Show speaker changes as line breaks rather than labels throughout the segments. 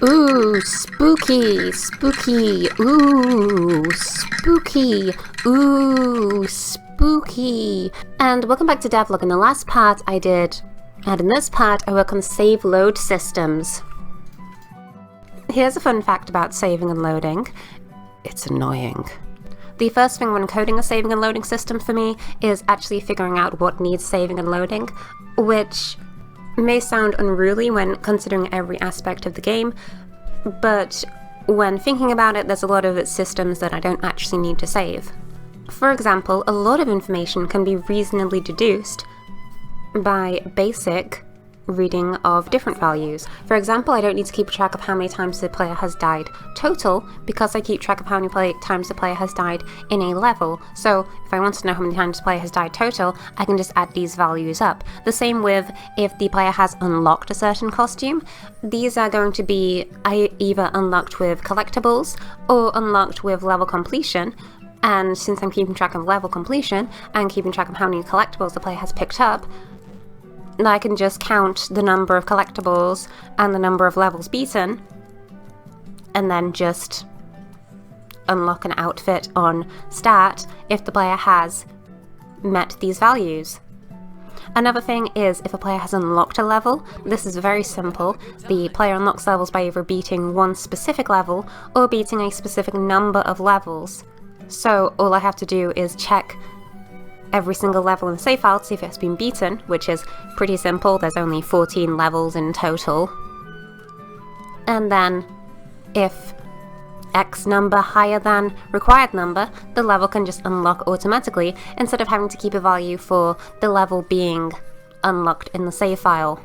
Ooh, spooky, spooky, ooh, spooky, ooh, spooky. And welcome back to Devlog. In the last part I did, and in this part I work on save load systems. Here's a fun fact about saving and loading. It's annoying. The first thing when coding a saving and loading system for me is actually figuring out what needs saving and loading, which may sound unruly when considering every aspect of the game, but when thinking about it, there's a lot of systems that I don't actually need to save. For example, a lot of information can be reasonably deduced by basic reading of different values. For example, I don't need to keep track of how many times the player has died total, because I keep track of how many times the player has died in a level. So if I want to know how many times the player has died total, I can just add these values up. The same with if the player has unlocked a certain costume. These are going to be either unlocked with collectibles or unlocked with level completion. And since I'm keeping track of level completion and keeping track of how many collectibles the player has picked up, I can just count the number of collectibles and the number of levels beaten, and then just unlock an outfit on start if the player has met these values. Another thing is if a player has unlocked a level. This is very simple. The player unlocks levels by either beating one specific level or beating a specific number of levels. So all I have to do is check every single level in the save file to see if it's been beaten, which is pretty simple. There's only 14 levels in total. And then if X number higher than required number, the level can just unlock automatically instead of having to keep a value for the level being unlocked in the save file.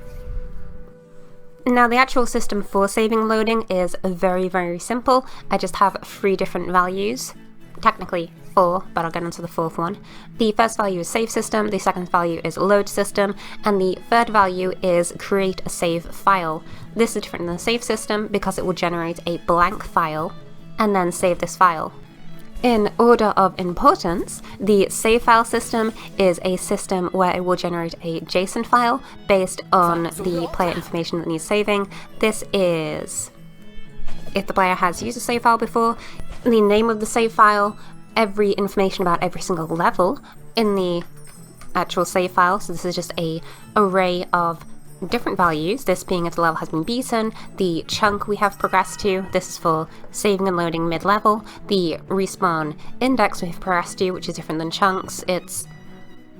Now the actual system for saving and loading is very, very simple. I just have 3 different values. Technically 4, but I'll get into the 4th one. The first value is save system, the second value is load system, and the third value is create a save file. This is different than the save system because it will generate a blank file and then save this file. In order of importance, the save file system is a system where it will generate a JSON file based on the player information that needs saving. This is if the player has used a save file before, the name of the save file, every information about every single level in the actual save file. So this is just an array of different values, this being if the level has been beaten, the chunk we have progressed to, this is for saving and loading mid-level, the respawn index we have progressed to, which is different than chunks.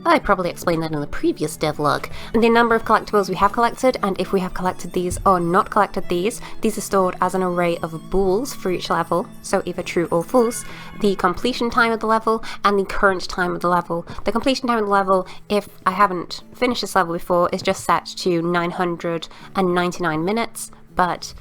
I probably explained that in the previous devlog. The number of collectibles we have collected, and if we have collected these or not collected these are stored as an array of bools for each level, so either true or false, the completion time of the level, and the current time of the level. The completion time of the level, if I haven't finished this level before, is just set to 999 minutes, but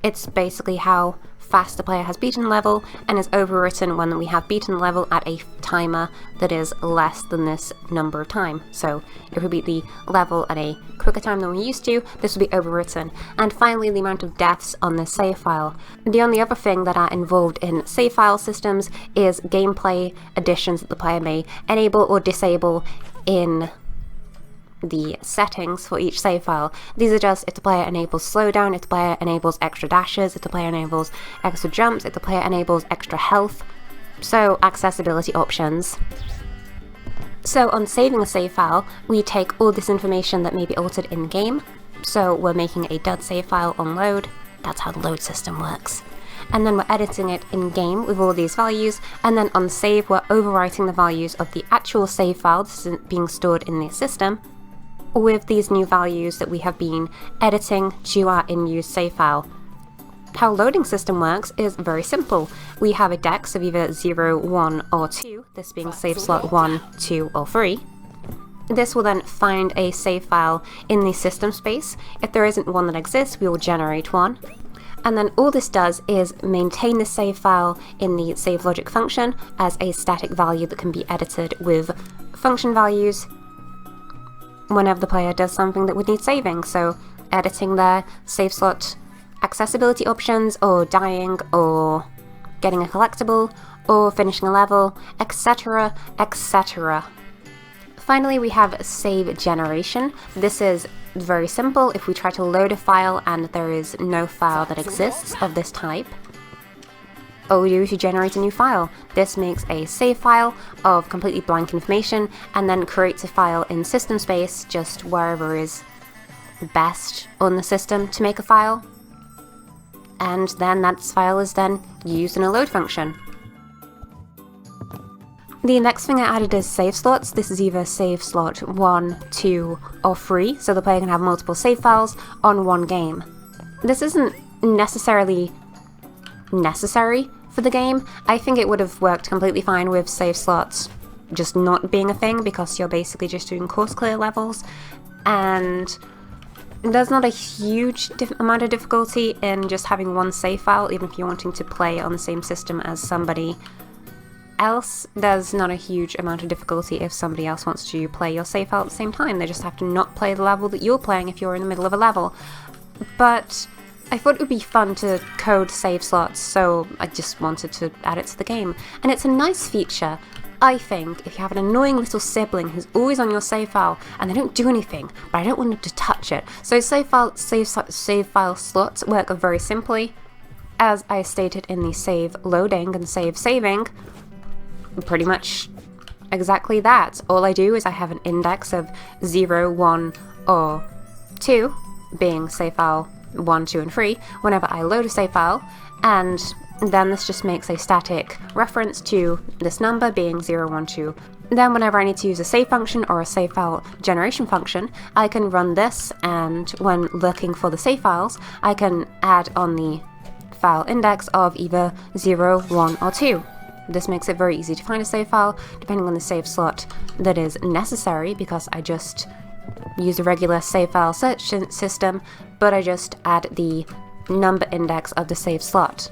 it's basically how fast the player has beaten the level, and is overwritten when we have beaten the level at a timer that is less than this number of time. So if we beat the level at a quicker time than we used to, this will be overwritten. And finally, the amount of deaths on this save file. The only other thing that are involved in save file systems is gameplay additions that the player may enable or disable in the settings for each save file. These are just if the player enables slowdown, if the player enables extra dashes, if the player enables extra jumps, if the player enables extra health, so accessibility options. So on saving a save file, we take all this information that may be altered in game, so we're making a dud save file on load. That's how the load system works. And then we're editing it in game with all these values, and then on save we're overwriting the values of the actual save file that is being stored in the system with these new values that we have been editing to our in-use save file. How loading system works is very simple. We have a dex of either 0, 1 or 2, this being save slot 1, 2 or 3. This will then find a save file in the system space. If there isn't one that exists, we will generate one. And then all this does is maintain the save file in the save logic function as a static value that can be edited with function values whenever the player does something that would need saving, so editing their save slot accessibility options, or dying, or getting a collectible, or finishing a level, etc, etc. Finally, we have save generation. This is very simple. If we try to load a file and there is no file that exists of this type, all we do is you generate a new file. This makes a save file of completely blank information and then creates a file in system space, just wherever is best on the system to make a file. And then that file is then used in a load function. The next thing I added is save slots. This is either save slot 1, 2, or 3, so the player can have multiple save files on one game. This isn't necessarily necessary for the game. I think it would have worked completely fine with save slots just not being a thing, because you're basically just doing course clear levels, and there's not a huge amount of difficulty in just having one save file, even if you're wanting to play on the same system as somebody else. There's not a huge amount of difficulty if somebody else wants to play your save file at the same time. They just have to not play the level that you're playing if you're in the middle of a level. But I thought it would be fun to code save slots, so I just wanted to add it to the game. And it's a nice feature, I think, if you have an annoying little sibling who's always on your save file and they don't do anything, but I don't want them to touch it. So save file slots work very simply. As I stated in the save loading and save saving, pretty much exactly that. All I do is I have an index of 0, 1, or 2, being save file 1, 2, and 3, whenever I load a save file, and then this just makes a static reference to this number being 0, 1, 2. Then whenever I need to use a save function or a save file generation function, I can run this, and when looking for the save files, I can add on the file index of either 0, 1, or 2. This makes it very easy to find a save file, depending on the save slot that is necessary, because I just use a regular save file search system, but I just add the number index of the save slot.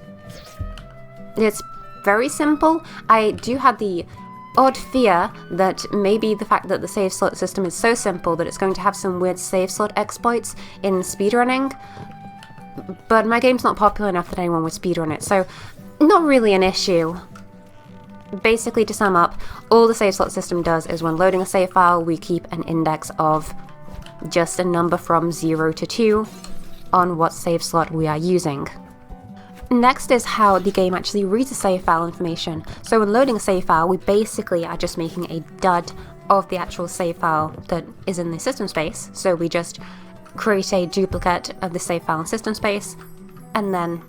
It's very simple. I do have the odd fear that maybe the fact that the save slot system is so simple that it's going to have some weird save slot exploits in speedrunning, but my game's not popular enough that anyone would speedrun it, so not really an issue. Basically, to sum up, all the save slot system does is when loading a save file, we keep an index of just a number from 0 to 2 on what save slot we are using. Next is how the game actually reads the save file information. So when loading a save file, we basically are just making a dud of the actual save file that is in the system space. So we just create a duplicate of the save file in system space, and then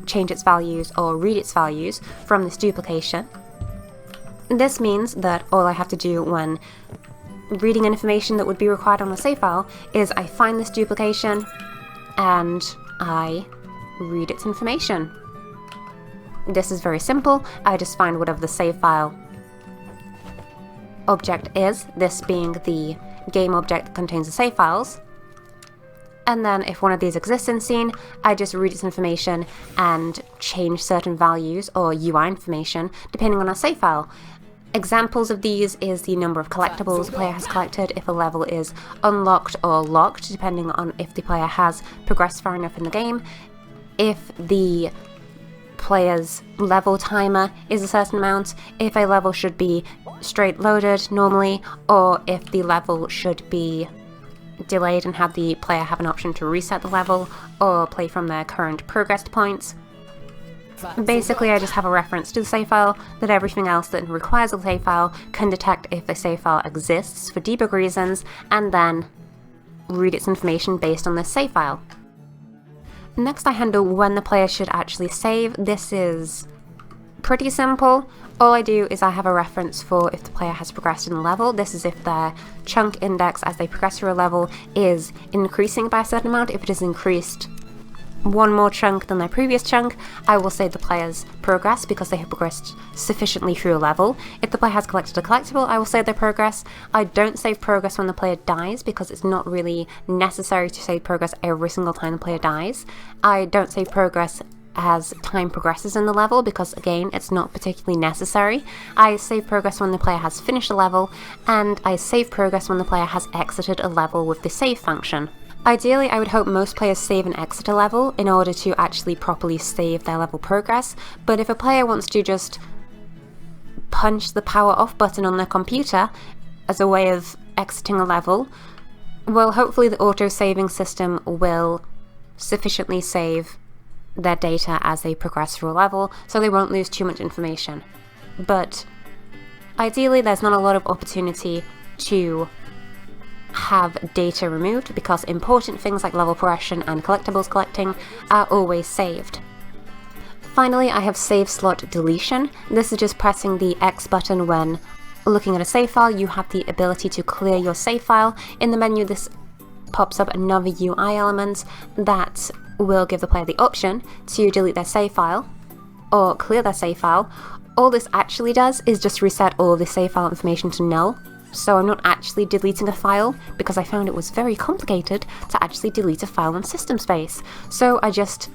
change its values or read its values from this duplication. This means that all I have to do when reading information that would be required on a save file is I find this duplication and I read its information. This is very simple. I just find whatever the save file object is, this being the game object that contains the save files. And then if one of these exists in scene, I just read its information and change certain values or UI information depending on our save file. Examples of these is the number of collectibles the player has collected, if a level is unlocked or locked, depending on if the player has progressed far enough in the game, if the player's level timer is a certain amount, if a level should be straight loaded normally, or if the level should be delayed and have the player have an option to reset the level or play from their current progress points. Basically, I just have a reference to the save file that everything else that requires a save file can detect if a save file exists for debug reasons, and then read its information based on this save file. Next, I handle when the player should actually save. This is pretty simple. All I do is I have a reference for if the player has progressed in the level. This is if their chunk index as they progress through a level is increasing by a certain amount. If it is increased one more chunk than their previous chunk, I will save the player's progress because they have progressed sufficiently through a level. If the player has collected a collectible, I will save their progress. I don't save progress when the player dies because it's not really necessary to save progress every single time the player dies. I don't save progress as time progresses in the level because, again, it's not particularly necessary. I save progress when the player has finished a level, and I save progress when the player has exited a level with the save function. Ideally, I would hope most players save and exit a level in order to actually properly save their level progress, but if a player wants to just punch the power off button on their computer as a way of exiting a level, well, hopefully the auto-saving system will sufficiently save their data as they progress through a level, so they won't lose too much information. But ideally, there's not a lot of opportunity to have data removed because important things like level progression and collectibles collecting are always saved. Finally, I have save slot deletion. This is just pressing the X button when looking at a save file. You have the ability to clear your save file. In the menu, this pops up another UI element that will give the player the option to delete their save file or clear their save file. All this actually does is just reset all of the save file information to null. So I'm not actually deleting a file because I found it was very complicated to actually delete a file in system space. So I just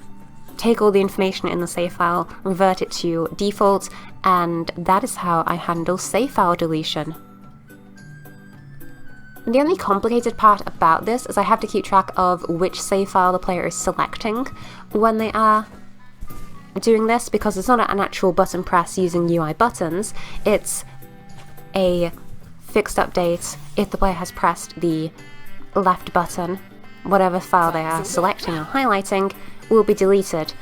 take all the information in the save file, revert it to default, and that is how I handle save file deletion. The only complicated part about this is I have to keep track of which save file the player is selecting when they are doing this, because it's not an actual button press using UI buttons, it's a fixed update. If the player has pressed the left button, whatever file they are selecting or highlighting will be deleted.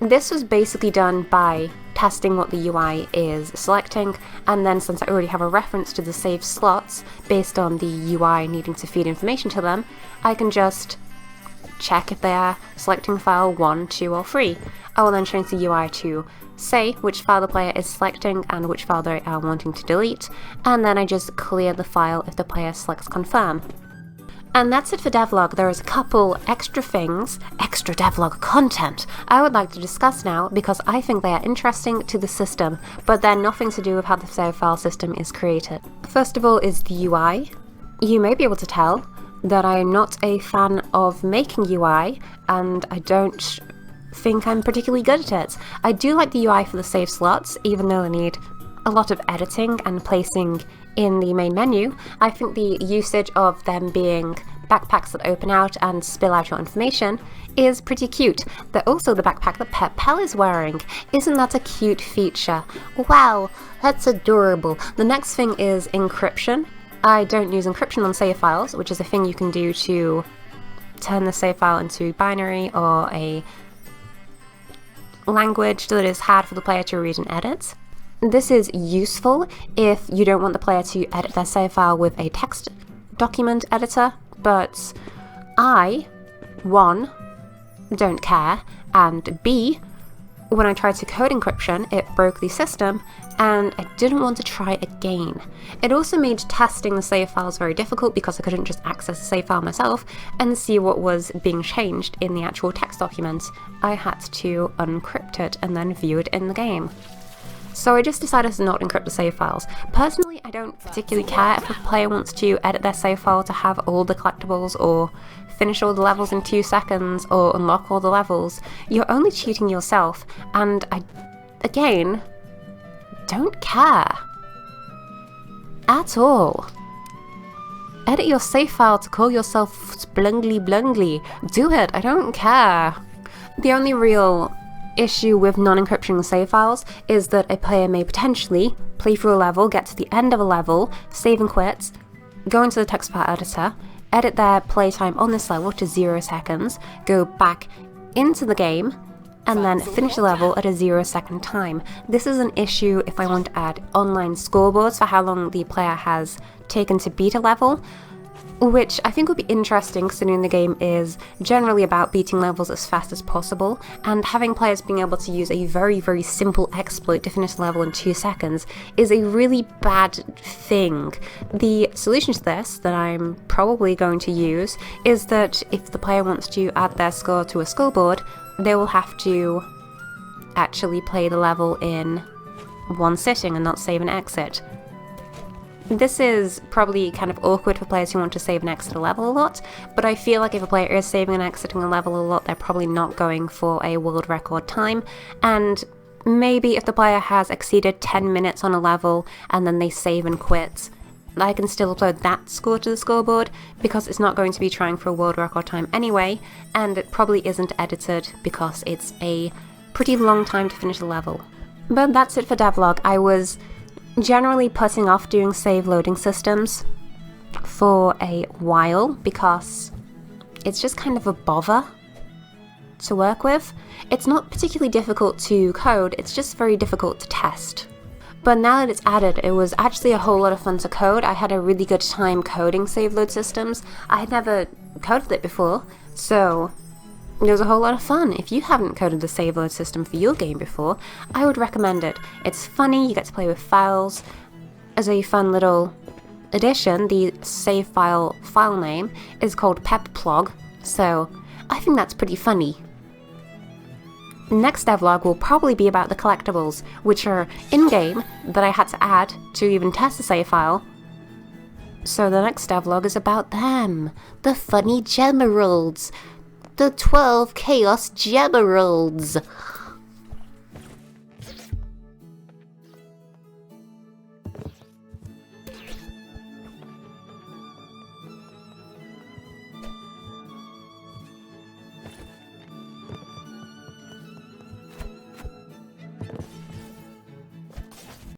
This was basically done by testing what the UI is selecting, and then since I already have a reference to the save slots based on the UI needing to feed information to them, I can just check if they are selecting file 1, 2 or 3. I will then change the UI to say which file the player is selecting and which file they are wanting to delete, and then I just clear the file if the player selects confirm. And that's it for Devlog. There is a couple extra things, extra Devlog content, I would like to discuss now because I think they are interesting to the system, but they're nothing to do with how the save file system is created. First of all is the UI. You may be able to tell that I am not a fan of making UI, and I don't think I'm particularly good at it. I do like the UI for the save slots, even though they need a lot of editing and placing in the main menu. I think the usage of them being backpacks that open out and spill out your information is pretty cute. They're also the backpack that Pep-Pel is wearing. Isn't that a cute feature? Wow, that's adorable. The next thing is encryption. I don't use encryption on save files, which is a thing you can do to turn the save file into binary or a language that is hard for the player to read and edit. This is useful if you don't want the player to edit their save file with a text document editor, but I, 1, don't care, and B, when I tried to code encryption, it broke the system, and I didn't want to try again. It also made testing the save files very difficult because I couldn't just access the save file myself and see what was being changed in the actual text document. I had to unencrypt it and then view it in the game. So I just decided to not encrypt the save files. Personally, I don't particularly care if a player wants to edit their save file to have all the collectibles or finish all the levels in 2 seconds or unlock all the levels. You're only cheating yourself, and I, again, don't care. At all. Edit your save file to call yourself Splungly Blungly. Do it, I don't care. The only real issue with non-encrypting the save files is that a player may potentially play through a level, get to the end of a level, save and quit, go into the text file editor, edit their playtime on this level to 0 seconds, go back into the game, and then finish the level at a 0-second time. This is an issue if I want to add online scoreboards for how long the player has taken to beat a level, which I think would be interesting considering the game is generally about beating levels as fast as possible, and having players being able to use a very, very simple exploit to finish the level in 2 seconds is a really bad thing. The solution to this that I'm probably going to use is that if the player wants to add their score to a scoreboard, they will have to actually play the level in one sitting and not save and exit. This is probably kind of awkward for players who want to save and exit a level a lot, but I feel like if a player is saving and exiting a level a lot, they're probably not going for a world record time, and maybe if the player has exceeded 10 minutes on a level and then they save and quit, I can still upload that score to the scoreboard because it's not going to be trying for a world record time anyway, and it probably isn't edited because it's a pretty long time to finish a level. But that's it for Devlog. I was generally putting off doing save loading systems for a while because it's just kind of a bother to work with. It's not particularly difficult to code, it's just very difficult to test. But now that it's added, it was actually a whole lot of fun to code. I had a really good time coding save load systems. I had never coded it before, so it was a whole lot of fun. If you haven't coded the save load system for your game before, I would recommend it. It's funny, you get to play with files. As a fun little addition, the save file name is called Pep-Pel, so I think that's pretty funny. Next devlog will probably be about the collectibles, which are in-game that I had to add to even test the save file. So the next devlog is about them, the funny Gemeralds, the 12 Chaos Gemeralds.